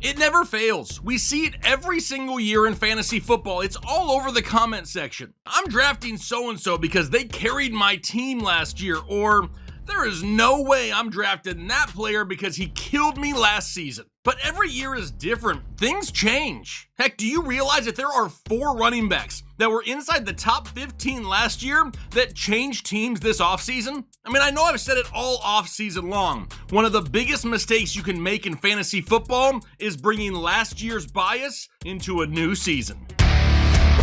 It never fails. We see it every single year in fantasy football. It's all over the comment section. I'm drafting so-and-so because they carried my team last year, or there is no way I'm drafting that player because he killed me last season. But every year is different. Things change. Heck, do you realize that there are 4 running backs that were inside the top 15 last year that changed teams this offseason? I mean, I know I've said it all offseason long. One of the biggest mistakes you can make in fantasy football is bringing last year's bias into a new season.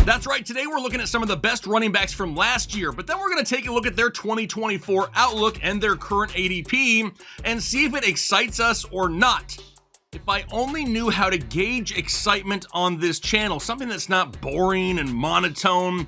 That's right, today we're looking at some of the best running backs from last year, but then we're going to take a look at their 2024 outlook and their current ADP and see if it excites us or not. If I only knew how to gauge excitement on this channel, something that's not boring and monotone.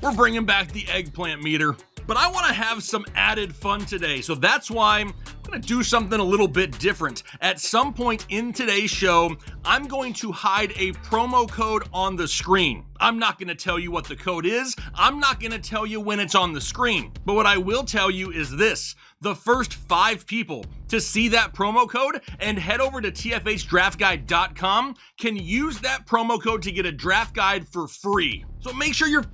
We're bringing back the eggplant meter. But I want to have some added fun today, so that's why I'm going to do something a little bit different. At some point in today's show, I'm going to hide a promo code on the screen. I'm not going to tell you what the code is. I'm not going to tell you when it's on the screen. But what I will tell you is this. The first 5 people to see that promo code and head over to tfhdraftguide.com can use that promo code to get a draft guide for free. So make sure you're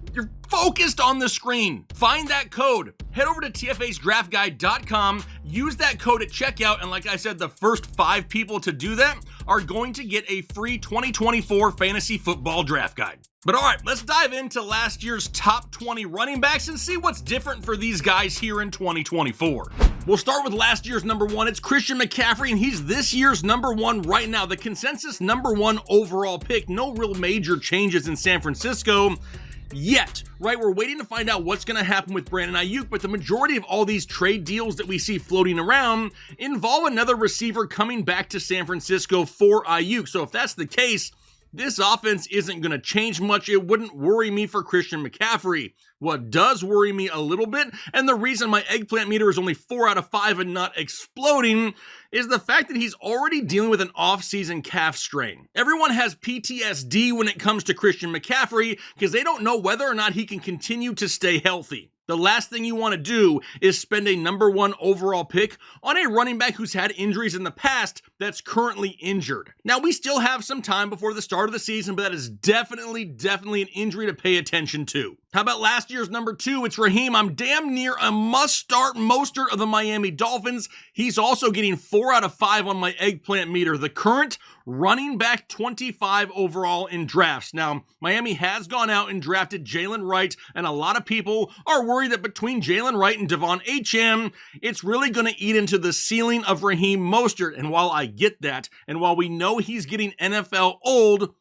focused on the screen. Find that code. Head over to tfhdraftguide.com, use that code at checkout, and like I said, the first 5 people to do that are going to get a free 2024 fantasy football draft guide. But all right, let's dive into last year's top 20 running backs and see what's different for these guys here in 2024. We'll start with last year's number 1. It's Christian McCaffrey, and he's this year's number 1 right now. The consensus number 1 overall pick. No real major changes in San Francisco yet, right? We're waiting to find out what's going to happen with Brandon Ayuk, but the majority of all these trade deals that we see floating around involve another receiver coming back to San Francisco for Ayuk. So if that's the case, this offense isn't going to change much. It wouldn't worry me for Christian McCaffrey. What does worry me a little bit, and the reason my eggplant meter is only 4 out of 5 and not exploding, is the fact that he's already dealing with an off-season calf strain. Everyone has PTSD when it comes to Christian McCaffrey because they don't know whether or not he can continue to stay healthy. The last thing you want to do is spend a number 1 overall pick on a running back who's had injuries in the past that's currently injured. Now, we still have some time before the start of the season, but that is definitely an injury to pay attention to. How about last year's number 2? It's Raheem. I'm damn near a must-start Mostert of the Miami Dolphins. He's also getting 4 out of 5 on my eggplant meter. The current running back 25 overall in drafts. Now, Miami has gone out and drafted Jalen Wright, and a lot of people are worried that between Jalen Wright and Devon Achane, it's really going to eat into the ceiling of Raheem Mostert. And while I get that, and while we know he's getting NFL old,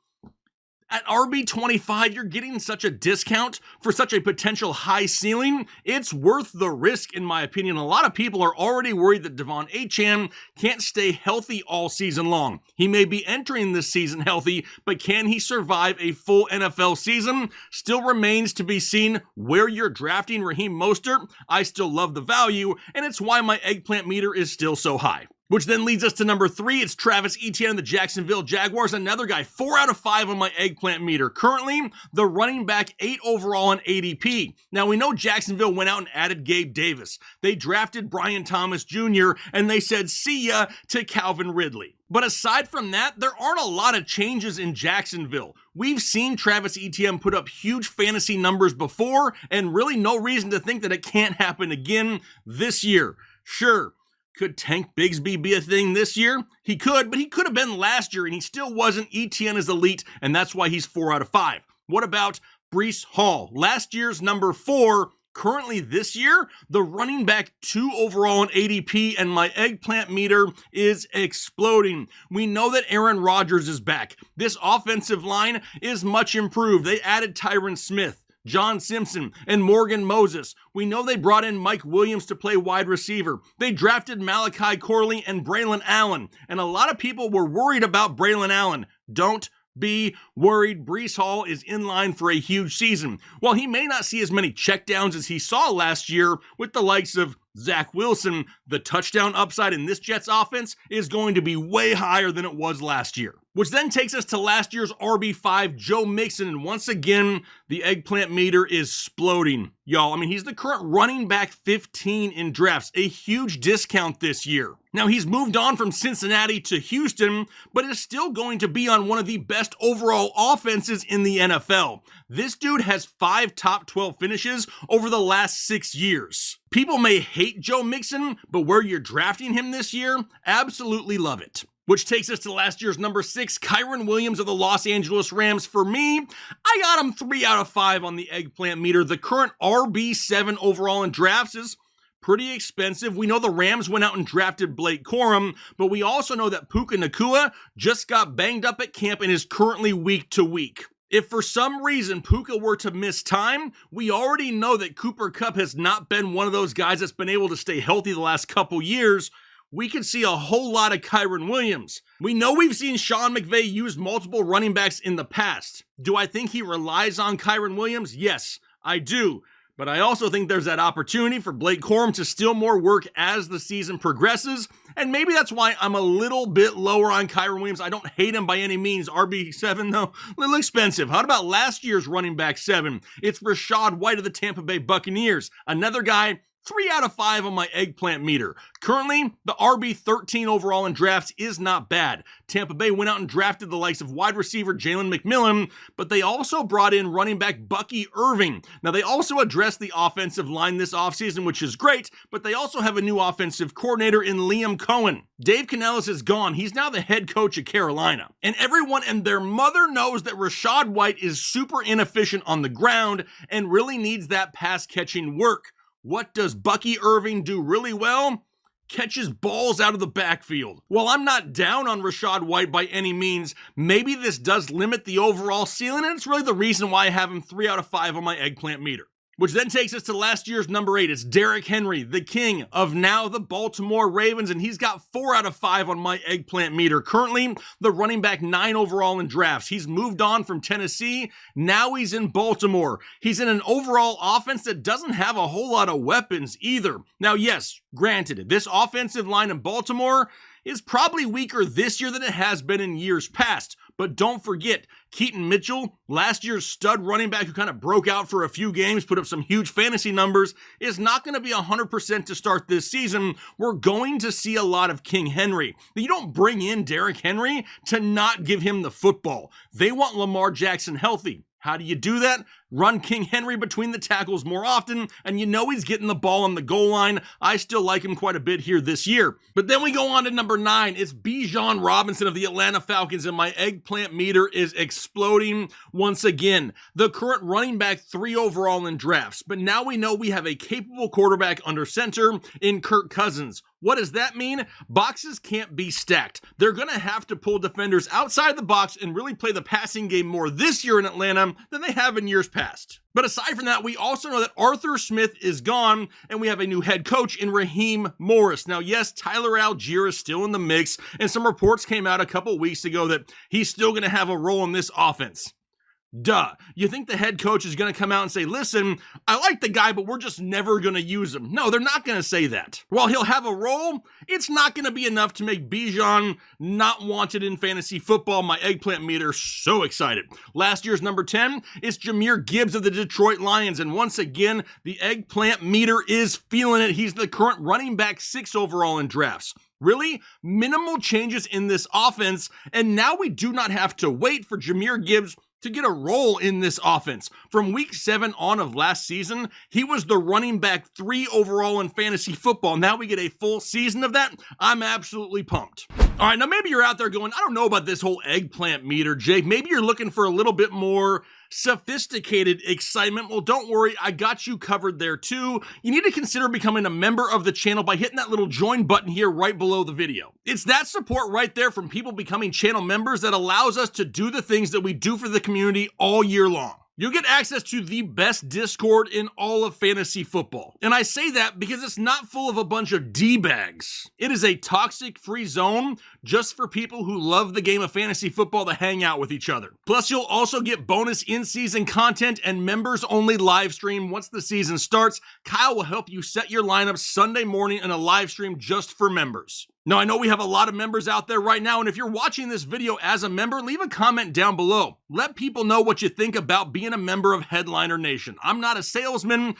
at RB25, you're getting such a discount for such a potential high ceiling. It's worth the risk, in my opinion. A lot of people are already worried that Devon Achane can't stay healthy all season long. He may be entering this season healthy, but can he survive a full NFL season? Still remains to be seen where you're drafting Raheem Mostert. I still love the value, and it's why my eggplant meter is still so high. Which then leads us to number 3. It's Travis Etienne and the Jacksonville Jaguars. Another guy, 4 out of 5 on my eggplant meter. Currently, the running back 8 overall on ADP. Now, we know Jacksonville went out and added Gabe Davis. They drafted Brian Thomas Jr., and they said, see ya to Calvin Ridley. But aside from that, there aren't a lot of changes in Jacksonville. We've seen Travis Etienne put up huge fantasy numbers before, and really no reason to think that it can't happen again this year. Sure. Could Tank Bigsby be a thing this year? He could, but he could have been last year, and he still wasn't. Etienne is elite, and that's why he's 4 out of 5. What about Breece Hall? Last year's number 4, currently this year, the running back 2 overall in ADP, and my eggplant meter is exploding. We know that Aaron Rodgers is back. This offensive line is much improved. They added Tyron Smith, John Simpson, and Morgan Moses. We know they brought in Mike Williams to play wide receiver. They drafted Malachi Corley and Braylon Allen. And a lot of people were worried about Braylon Allen. Don't be worried. Breece Hall is in line for a huge season. While he may not see as many checkdowns as he saw last year with the likes of Zach Wilson, the touchdown upside in this Jets offense is going to be way higher than it was last year. Which then takes us to last year's RB5, Joe Mixon, and once again, the eggplant meter is exploding. Y'all, I mean, he's the current running back 15 in drafts, a huge discount this year. Now, he's moved on from Cincinnati to Houston, but is still going to be on one of the best overall offenses in the NFL. This dude has 5 top 12 finishes over the last 6 years. People may hate Joe Mixon, but where you're drafting him this year, absolutely love it. Which takes us to last year's number 6, Kyren Williams of the Los Angeles Rams. For me, I got him 3 out of 5 on the eggplant meter. The current RB7 overall in drafts is pretty expensive. We know the Rams went out and drafted Blake Corum, but we also know that Puka Nacua just got banged up at camp and is currently week to week. If for some reason Puka were to miss time, we already know that Cooper Kupp has not been one of those guys that's been able to stay healthy the last couple years. We could see a whole lot of Kyren Williams. We know we've seen Sean McVay use multiple running backs in the past. Do I think he relies on Kyren Williams? Yes, I do. But I also think there's that opportunity for Blake Corum to steal more work as the season progresses. And maybe that's why I'm a little bit lower on Kyren Williams. I don't hate him by any means. RB7, though, a little expensive. How about last year's running back 7? It's Rachaad White of the Tampa Bay Buccaneers. Another guy, 3 out of 5 on my eggplant meter. Currently, the RB13 overall in drafts is not bad. Tampa Bay went out and drafted the likes of wide receiver Jalen McMillan, but they also brought in running back Bucky Irving. Now, they also addressed the offensive line this offseason, which is great, but they also have a new offensive coordinator in Liam Cohen. Dave Canellis is gone. He's now the head coach at Carolina. And everyone and their mother knows that Rachaad White is super inefficient on the ground and really needs that pass-catching work. What does Bucky Irving do really well? Catches balls out of the backfield. While I'm not down on Rachaad White by any means, maybe this does limit the overall ceiling, and it's really the reason why I have him 3 out of 5 on my eggplant meter. Which then takes us to last year's number 8. It's Derrick Henry, the king of now the Baltimore Ravens, and he's got 4 out of 5 on my eggplant meter. Currently, the running back 9 overall in drafts. He's moved on from Tennessee. Now he's in Baltimore. He's in an overall offense that doesn't have a whole lot of weapons either. Now, yes, granted, this offensive line in Baltimore is probably weaker this year than it has been in years past. But don't forget, Keaton Mitchell, last year's stud running back who kind of broke out for a few games, put up some huge fantasy numbers, is not going to be 100% to start this season. We're going to see a lot of King Henry. You don't bring in Derrick Henry to not give him the football. They want Lamar Jackson healthy. How do you do that? Run King Henry between the tackles more often, and you know he's getting the ball on the goal line. I still like him quite a bit here this year. But then we go on to number 9. It's Bijan Robinson of the Atlanta Falcons, and my eggplant meter is exploding once again. The current running back 3 overall in drafts, but now we know we have a capable quarterback under center in Kirk Cousins. What does that mean? Boxes can't be stacked. They're going to have to pull defenders outside the box and really play the passing game more this year in Atlanta than they have in years past. But aside from that, we also know that Arthur Smith is gone, and we have a new head coach in Raheem Morris. Now, yes, Tyler Algier is still in the mix, and some reports came out a couple weeks ago that he's still going to have a role in this offense. Duh. You think the head coach is going to come out and say, listen, I like the guy, but we're just never going to use him. No, they're not going to say that. While he'll have a role, it's not going to be enough to make Bijan not wanted in fantasy football. My eggplant meter, so excited. Last year's number 10 is Jahmyr Gibbs of the Detroit Lions. And once again, the eggplant meter is feeling it. He's the current running back 6 overall in drafts. Really minimal changes in this offense. And now we do not have to wait for Jahmyr Gibbs to get a role in this offense. From week 7 on of last season, he was the running back 3 overall in fantasy football. Now we get a full season of that. I'm absolutely pumped. All right, now maybe you're out there going, I don't know about this whole eggplant meter, Jake. Maybe you're looking for a little bit more sophisticated excitement. Well, don't worry, I got you covered there too. You need to consider becoming a member of the channel by hitting that little join button here right below the video. It's that support right there from people becoming channel members that allows us to do the things that we do for the community all year long. You'll get access to the best Discord in all of fantasy football. And I say that because it's not full of a bunch of D-bags. It is a toxic-free zone just for people who love the game of fantasy football to hang out with each other. Plus, you'll also get bonus in-season content and members-only live stream once the season starts. Kyle will help you set your lineup Sunday morning in a live stream just for members. Now, I know we have a lot of members out there right now, and if you're watching this video as a member, leave a comment down below. Let people know what you think about being a member of Headliner Nation. I'm not a salesman.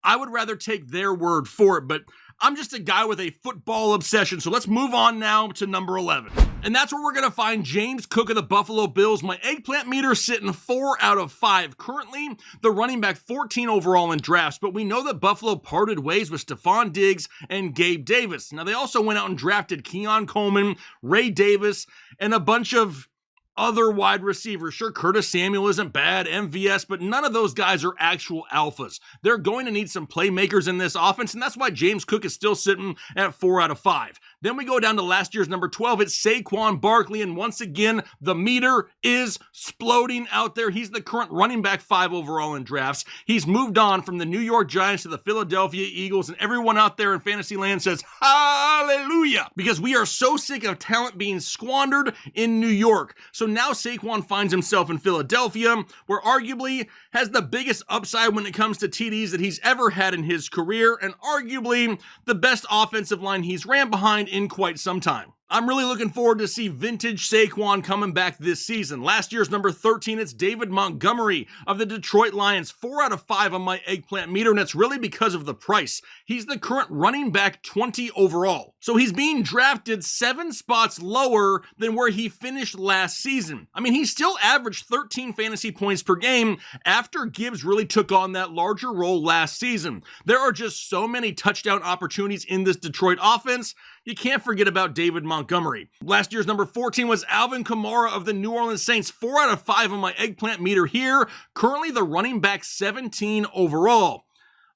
I would rather take their word for it, but I'm just a guy with a football obsession, so let's move on now to number 11. And that's where we're going to find James Cook of the Buffalo Bills. My eggplant meter sitting 4 out of 5. Currently, the running back 14 overall in drafts, but we know that Buffalo parted ways with Stephon Diggs and Gabe Davis. Now, they also went out and drafted Keon Coleman, Ray Davis, and a bunch of other wide receivers. Sure, Curtis Samuel isn't bad, MVS, but none of those guys are actual alphas. They're going to need some playmakers in this offense, and that's why James Cook is still sitting at 4 out of 5. Then we go down to last year's number 12. It's Saquon Barkley, and once again, the meter is exploding out there. He's the current running back 5 overall in drafts. He's moved on from the New York Giants to the Philadelphia Eagles, and everyone out there in fantasy land says, hallelujah, because we are so sick of talent being squandered in New York. So now Saquon finds himself in Philadelphia, where arguably has the biggest upside when it comes to TDs that he's ever had in his career, and arguably the best offensive line he's ran behind in quite some time. I'm really looking forward to see vintage Saquon coming back this season. Last year's number 13, it's David Montgomery of the Detroit Lions. 4 out of 5 on my eggplant meter, and it's really because of the price. He's the current running back 20 overall. So he's being drafted 7 spots lower than where he finished last season. I mean, he still averaged 13 fantasy points per game after Gibbs really took on that larger role last season. There are just so many touchdown opportunities in this Detroit offense. You can't forget about David Montgomery. Last year's number 14 was Alvin Kamara of the New Orleans Saints. 4 out of 5 on my eggplant meter here. Currently the running back 17 overall.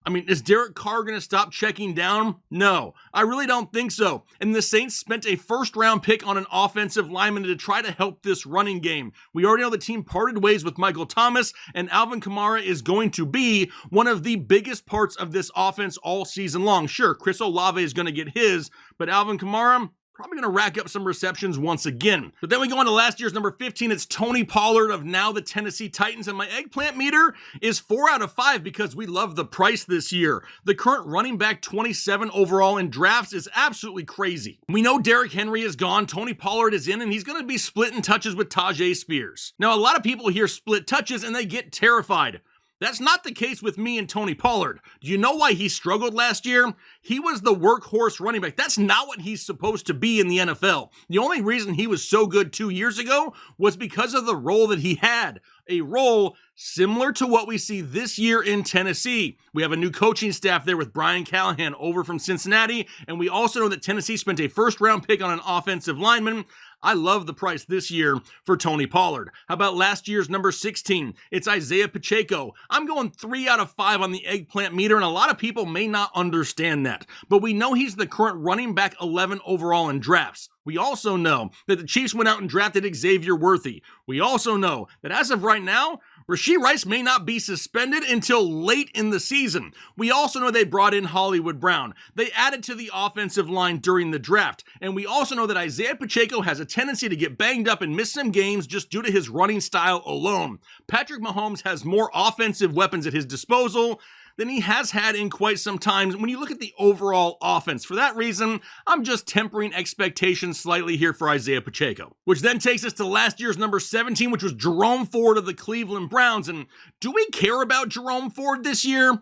I mean, is Derek Carr going to stop checking down? No, I really don't think so. And the Saints spent a first-round pick on an offensive lineman to try to help this running game. We already know the team parted ways with Michael Thomas, and Alvin Kamara is going to be one of the biggest parts of this offense all season long. Sure, Chris Olave is going to get his, but Alvin Kamara, probably going to rack up some receptions once again. But then we go on to last year's number 15. It's Tony Pollard of now the Tennessee Titans. And my eggplant meter is 4 out of 5 because we love the price this year. The current running back 27 overall in drafts is absolutely crazy. We know Derrick Henry is gone. Tony Pollard is in, and he's going to be splitting touches with Tajay Spears. Now, a lot of people hear split touches and they get terrified. That's not the case with me and Tony Pollard. Do you know why he struggled last year? He was the workhorse running back. That's not what he's supposed to be in the NFL. The only reason he was so good 2 years ago was because of the role that he had. A role similar to what we see this year in Tennessee. We have a new coaching staff there with Brian Callahan over from Cincinnati, and we also know that Tennessee spent a first-round pick on an offensive lineman. I love the price this year for Tony Pollard. How about last year's number 16? It's Isaiah Pacheco. I'm going 3 out of 5 on the eggplant meter, and a lot of people may not understand that. But we know he's the current running back 11 overall in drafts. We also know that the Chiefs went out and drafted Xavier Worthy. We also know that as of right now, Rashee Rice may not be suspended until late in the season. We also know they brought in Hollywood Brown. They added to the offensive line during the draft. And we also know that Isaiah Pacheco has a tendency to get banged up and miss some games just due to his running style alone. Patrick Mahomes has more offensive weapons at his disposal than he has had in quite some time when you look at the overall offense. For that reason, I'm just tempering expectations slightly here for Isaiah Pacheco. Which then takes us to last year's number 17, which was Jerome Ford of the Cleveland Browns. And do we care about Jerome Ford this year?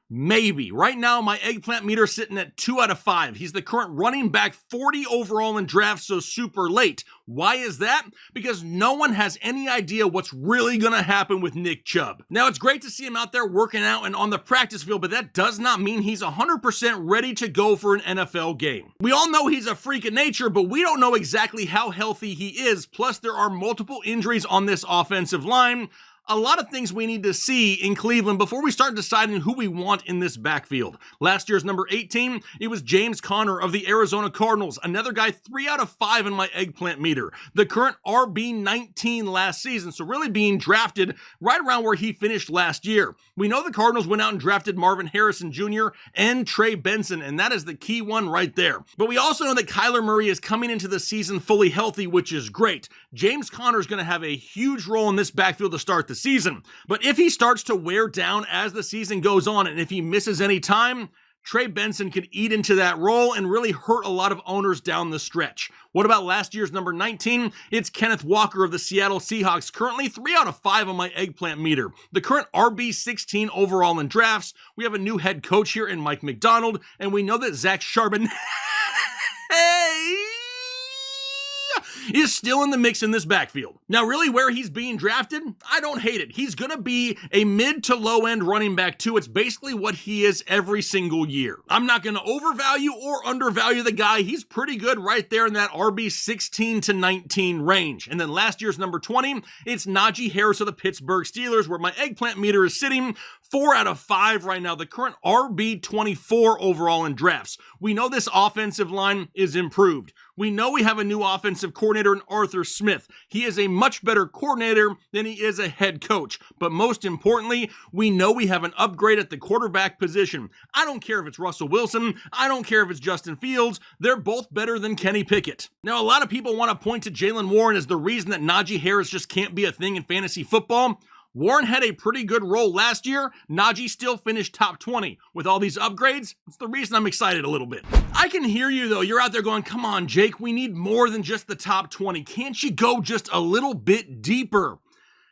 Maybe. Right now, my eggplant meter sitting at 2 out of 5. He's the current running back 40 overall in drafts, so super late. Why is that? Because no one has any idea what's really going to happen with Nick Chubb. Now, it's great to see him out there working out and on the practice field, but that does not mean he's 100% ready to go for an NFL game. We all know he's a freak of nature, but we don't know exactly how healthy he is. Plus, there are multiple injuries on this offensive line. A lot of things we need to see in Cleveland before we start deciding who we want in this backfield. Last year's number 18, it was James Conner of the Arizona Cardinals. Another guy 3 out of 5 in my eggplant meter. The current RB19 last season, so really being drafted right around where he finished last year. We know the Cardinals went out and drafted Marvin Harrison Jr. and Trey Benson, and that is the key one right there. But we also know that Kyler Murray is coming into the season fully healthy, which is great. James Conner is going to have a huge role in this backfield to start the season. But if he starts to wear down as the season goes on, and if he misses any time, Trey Benson could eat into that role and really hurt a lot of owners down the stretch. What about last year's number 19? It's Kenneth Walker of the Seattle Seahawks, currently 3 out of 5 on my eggplant meter. The current RB16 overall in drafts. We have a new head coach here in Mike McDonald, and we know that Zach Charbonnet is still in the mix in this backfield. Now, really where he's being drafted, I don't hate it. He's going to be a mid to low end running back too. It's basically what he is every single year. I'm not going to overvalue or undervalue the guy. He's pretty good right there in that RB 16 to 19 range. And then last year's number 20, it's Najee Harris of the Pittsburgh Steelers, where my eggplant meter is sitting 4 out of 5 right now, the current RB 24 overall in drafts. We know this offensive line is improved. We know we have a new offensive coordinator in Arthur Smith. He is a much better coordinator than he is a head coach. But most importantly, we know we have an upgrade at the quarterback position. I don't care if it's Russell Wilson. I don't care if it's Justin Fields. They're both better than Kenny Pickett. Now, a lot of people want to point to Jaylen Warren as the reason that Najee Harris just can't be a thing in fantasy football. Warren had a pretty good role last year. Najee still finished top 20. With all these upgrades, it's the reason I'm excited a little bit. I can hear you though. You're out there going, come on, Jake, we need more than just the top 20. Can't you go just a little bit deeper?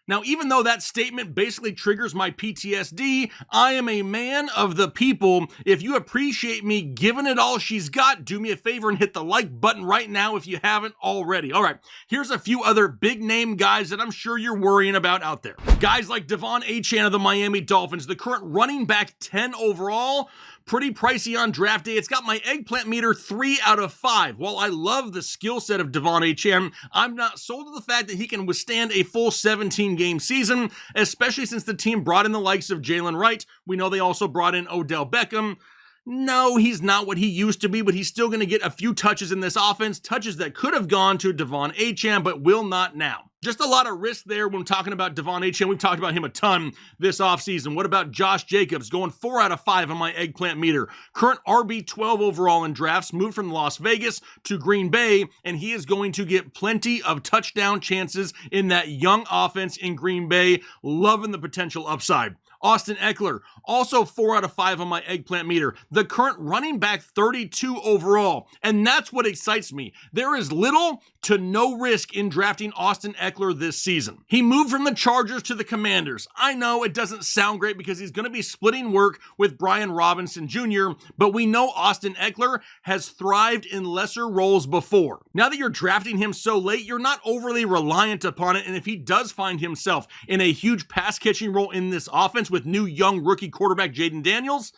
Now, even though that statement basically triggers my PTSD, I am a man of the people. If you appreciate me giving it all she's got, do me a favor and hit the like button right now if you haven't already. All right, here's a few other big name guys that I'm sure you're worrying about out there. Guys like Devon Achane of the Miami Dolphins, the current running back 10 overall. Pretty pricey on draft day. It's got my eggplant meter 3 out of 5. While I love the skill set of Devon Achane, I'm not sold to the fact that he can withstand a full 17-game season, especially since the team brought in the likes of Jalen Wright. We know they also brought in Odell Beckham. No, he's not what he used to be, but he's still going to get a few touches in this offense, touches that could have gone to Devon Achane, but will not now. Just a lot of risk there when talking about Devon Achane. We've talked about him a ton this offseason. What about Josh Jacobs going 4 out of 5 on my eggplant meter? Current RB12 overall in drafts, moved from Las Vegas to Green Bay, and he is going to get plenty of touchdown chances in that young offense in Green Bay. Loving the potential upside. Austin Eckler, also 4 out of 5 on my eggplant meter. The current running back 32 overall. And that's what excites me. There is little to no risk in drafting Austin Eckler this season. He moved from the Chargers to the Commanders. I know it doesn't sound great because he's going to be splitting work with Brian Robinson Jr., but we know Austin Eckler has thrived in lesser roles before. Now that you're drafting him so late, you're not overly reliant upon it, and if he does find himself in a huge pass-catching role in this offense with new young rookie quarterback Jaden Daniels,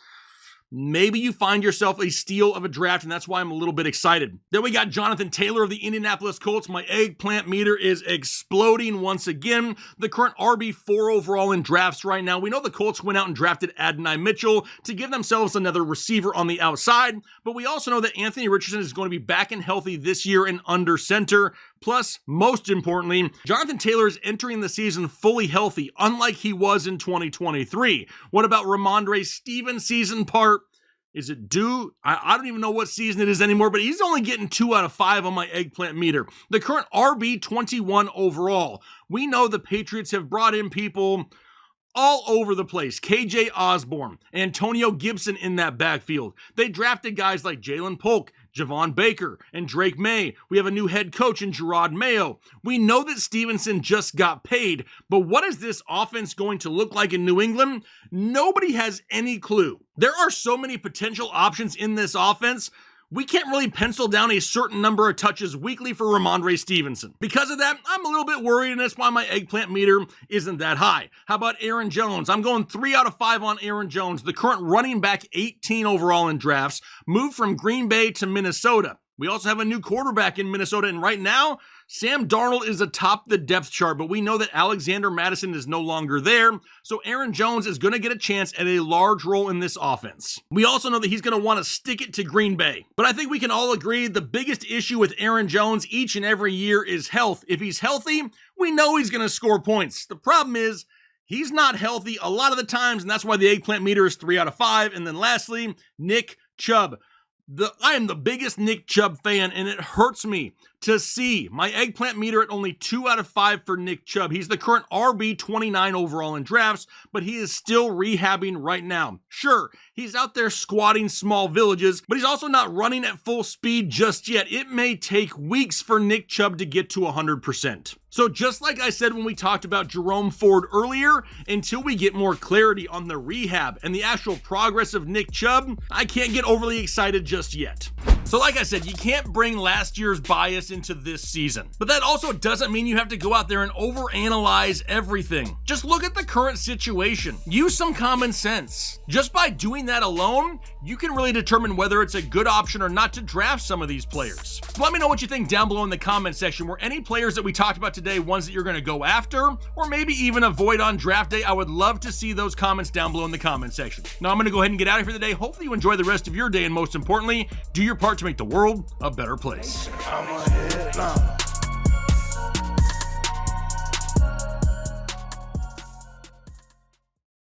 maybe you find yourself a steal of a draft, and that's why I'm a little bit excited. Then we got Jonathan Taylor of the Indianapolis Colts. My eggplant meter is exploding once again. The current RB4 overall in drafts right now. We know the Colts went out and drafted Adonai Mitchell to give themselves another receiver on the outside, but we also know that Anthony Richardson is going to be back and healthy this year and under center. Plus, most importantly, Jonathan Taylor is entering the season fully healthy, unlike he was in 2023. What about Ramondre Stevens' season part? Is it due? I don't even know what season it is anymore, but he's only getting 2 out of 5 on my eggplant meter. The current RB21 overall. We know the Patriots have brought in people all over the place. KJ Osborne, Antonio Gibson in that backfield. They drafted guys like Jalen Polk, Javon Baker, and Drake May. We have a new head coach in Gerard Mayo. We know that Stevenson just got paid, but what is this offense going to look like in New England? Nobody has any clue. There are so many potential options in this offense. We can't really pencil down a certain number of touches weekly for Ramondre Stevenson. Because of that, I'm a little bit worried, and that's why my eggplant meter isn't that high. How about Aaron Jones? I'm going 3 out of 5 on Aaron Jones, the current running back 18 overall in drafts, moved from Green Bay to Minnesota. We also have a new quarterback in Minnesota, and right now, Sam Darnold is atop the depth chart, but we know that Alexander Mattison is no longer there, so Aaron Jones is going to get a chance at a large role in this offense. We also know that he's going to want to stick it to Green Bay, but I think we can all agree the biggest issue with Aaron Jones each and every year is health. If he's healthy, we know he's going to score points. The problem is, he's not healthy a lot of the times, and that's why the eggplant meter is 3 out of 5. And then lastly, Nick Chubb. I am the biggest Nick Chubb fan, and it hurts me to C. My eggplant meter at only 2 out of 5 for Nick Chubb. He's the current RB 29 overall in drafts, but he is still rehabbing right now. Sure, he's out there squatting small villages, but he's also not running at full speed just yet. It may take weeks for Nick Chubb to get to 100%. So just like I said when we talked about Jerome Ford earlier, until we get more clarity on the rehab and the actual progress of Nick Chubb, I can't get overly excited just yet. So like I said, you can't bring last year's bias into this season. But that also doesn't mean you have to go out there and overanalyze everything. Just look at the current situation. Use some common sense. Just by doing that alone, you can really determine whether it's a good option or not to draft some of these players. Let me know what you think down below in the comment section. Were any players that we talked about today ones that you're going to go after, or maybe even avoid on draft day? I would love to see those comments down below in the comment section. Now I'm going to go ahead and get out of here today. Hopefully you enjoy the rest of your day, and most importantly, do your part to make the world a better place.